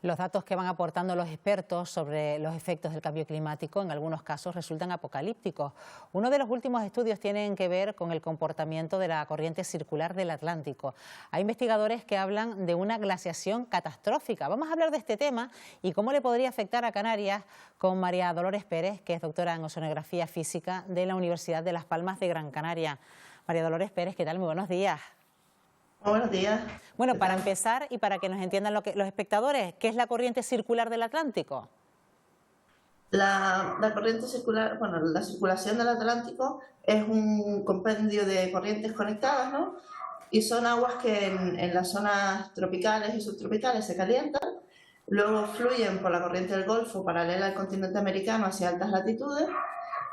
Los datos que van aportando los expertos sobre los efectos del cambio climático en algunos casos resultan apocalípticos. Uno de los últimos estudios tiene que ver con el comportamiento de la corriente circular del Atlántico. Hay investigadores que hablan de una glaciación catastrófica. Vamos a hablar de este tema y cómo le podría afectar a Canarias con María Dolores Pérez, que es doctora en Oceanografía Física de la Universidad de Las Palmas de Gran Canaria. María Dolores Pérez, ¿qué tal? Muy buenos días. Buenos días. Bueno, para empezar y para que nos entiendan los espectadores, ¿qué es la corriente circular del Atlántico? La corriente circular, bueno, la circulación del Atlántico es un compendio de corrientes conectadas, ¿no? Y son aguas que en las zonas tropicales y subtropicales se calientan, luego fluyen por la corriente del Golfo paralela al continente americano hacia altas latitudes.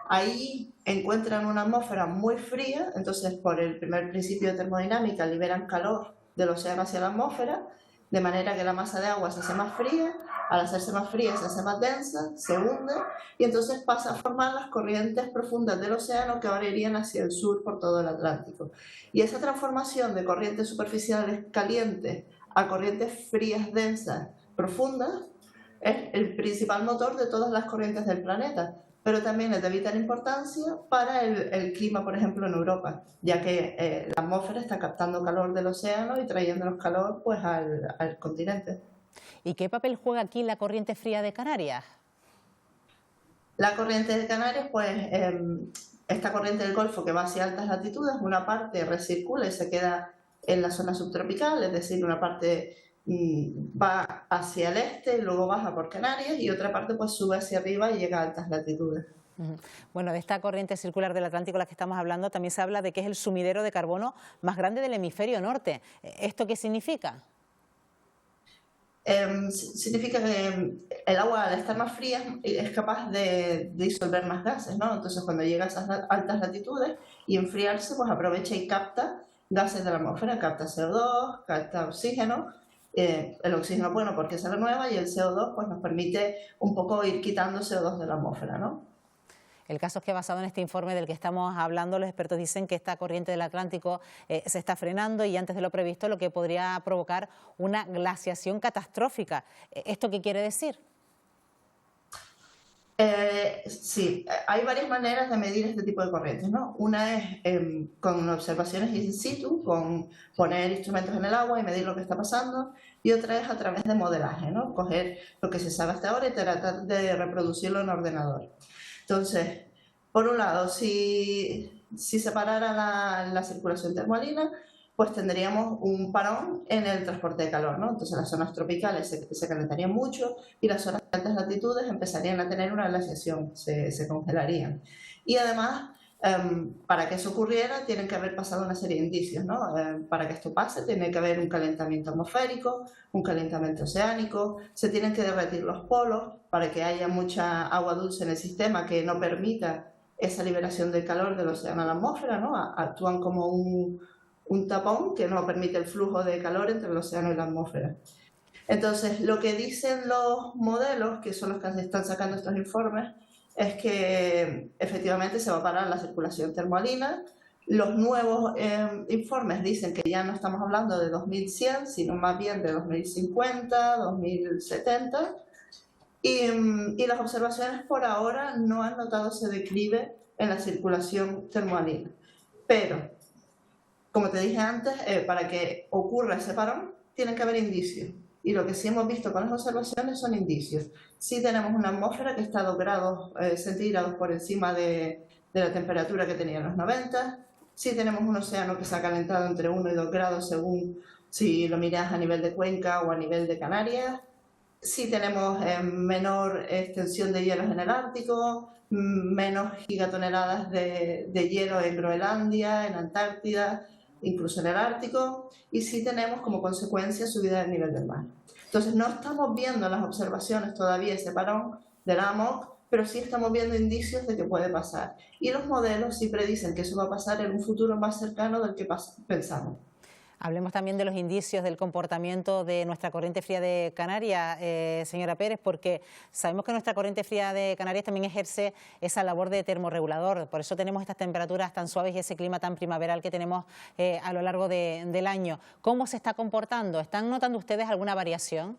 Ahí encuentran una atmósfera muy fría, entonces por el primer principio de termodinámica liberan calor del océano hacia la atmósfera, de manera que la masa de agua se hace más fría, al hacerse más fría se hace más densa, se hunde y entonces pasa a formar las corrientes profundas del océano que ahora irían hacia el sur por todo el Atlántico. Y esa transformación de corrientes superficiales calientes a corrientes frías, densas, profundas, es el principal motor de todas las corrientes del planeta, pero también es de vital importancia para el clima, por ejemplo, en Europa, ya que la atmósfera está captando calor del océano y trayéndonos calor pues, al continente. ¿Y qué papel juega aquí la corriente fría de Canarias? La corriente de Canarias, pues esta corriente del Golfo que va hacia altas latitudes, una parte recircula y se queda en la zona subtropical, es decir, una parte va hacia el este y luego baja por Canarias y otra parte pues sube hacia arriba y llega a altas latitudes. Bueno, de esta corriente circular del Atlántico de la que estamos hablando también se habla de que es el sumidero de carbono más grande del hemisferio norte. ¿Esto qué significa? Significa que el agua al estar más fría es capaz de disolver más gases, ¿no? Entonces cuando llega a esas altas latitudes y enfriarse, pues aprovecha y capta gases de la atmósfera, capta CO2, capta oxígeno. El oxígeno, bueno, porque se renueva y el CO2 pues nos permite un poco ir quitando CO2 de la atmósfera, ¿no? El caso es que basado en este informe del que estamos hablando, los expertos dicen que esta corriente del Atlántico se está frenando y antes de lo previsto, lo que podría provocar una glaciación catastrófica. ¿Esto qué quiere decir? Sí, hay varias maneras de medir este tipo de corrientes, ¿no? Una es con observaciones in situ, con poner instrumentos en el agua y medir lo que está pasando, y otra es a través de modelaje, ¿no? Coger lo que se sabe hasta ahora y tratar de reproducirlo en ordenador. Entonces, por un lado, si se parara la circulación termoalina, pues tendríamos un parón en el transporte de calor, ¿no? Entonces las zonas tropicales se calentarían mucho y las zonas de altas latitudes empezarían a tener una glaciación, se congelarían. Y además, para que eso ocurriera, tienen que haber pasado una serie de indicios, ¿no? Para que esto pase, tiene que haber un calentamiento atmosférico, un calentamiento oceánico, se tienen que derretir los polos para que haya mucha agua dulce en el sistema que no permita esa liberación del calor del océano a la atmósfera, ¿no? Actúan como un tapón que no permite el flujo de calor entre el océano y la atmósfera. Entonces, lo que dicen los modelos, que son los que están sacando estos informes, es que efectivamente se va a parar la circulación termoalina. Los nuevos informes dicen que ya no estamos hablando de 2100, sino más bien de 2050, 2070. Y las observaciones por ahora no han notado ese declive en la circulación termoalina. Pero como te dije antes, para que ocurra ese parón, tienen que haber indicios. Y lo que sí hemos visto con las observaciones son indicios. Sí tenemos una atmósfera que está 2 grados centígrados por encima de la temperatura que tenía en los 90. Sí tenemos un océano que se ha calentado entre 1 y 2 grados según si lo miras a nivel de Cuenca o a nivel de Canarias. Sí tenemos menor extensión de hielos en el Ártico, menos gigatoneladas de hielo en Groenlandia, en Antártida, incluso en el Ártico, y sí tenemos como consecuencia subida del nivel del mar. Entonces no estamos viendo en las observaciones todavía ese parón del AMOC, pero sí estamos viendo indicios de que puede pasar. Y los modelos sí predicen que eso va a pasar en un futuro más cercano del que pensamos. Hablemos también de los indicios del comportamiento de nuestra corriente fría de Canarias, señora Pérez, porque sabemos que nuestra corriente fría de Canarias también ejerce esa labor de termorregulador. Por eso tenemos estas temperaturas tan suaves y ese clima tan primaveral que tenemos a lo largo del año. ¿Cómo se está comportando? ¿Están notando ustedes alguna variación?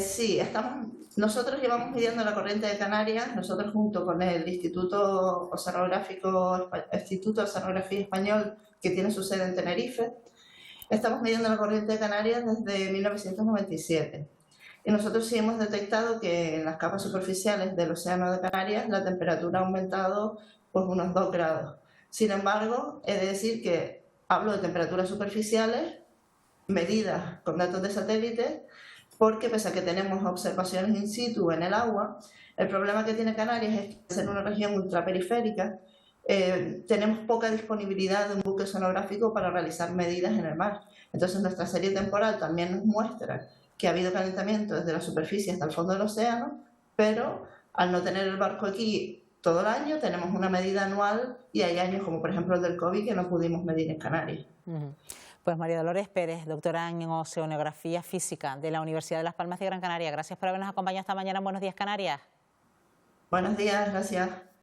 Sí, nosotros llevamos midiendo la corriente de Canarias, nosotros junto con el Instituto de Oceanografía Español, que tiene su sede en Tenerife, estamos midiendo la corriente de Canarias desde 1997. Y nosotros sí hemos detectado que en las capas superficiales del océano de Canarias la temperatura ha aumentado pues unos 2 grados. Sin embargo, he de decir que hablo de temperaturas superficiales medidas con datos de satélite, porque pese a que tenemos observaciones in situ en el agua, el problema que tiene Canarias es que al ser una región ultraperiférica, tenemos poca disponibilidad de un buque sonográfico para realizar medidas en el mar. Entonces nuestra serie temporal también nos muestra que ha habido calentamiento desde la superficie hasta el fondo del océano, pero al no tener el barco aquí todo el año, tenemos una medida anual y hay años como por ejemplo el del COVID que no pudimos medir en Canarias. Pues María Dolores Pérez, doctora en Oceanografía Física de la Universidad de Las Palmas de Gran Canaria. Gracias por habernos acompañado esta mañana en Buenos Días Canarias. Buenos días, gracias.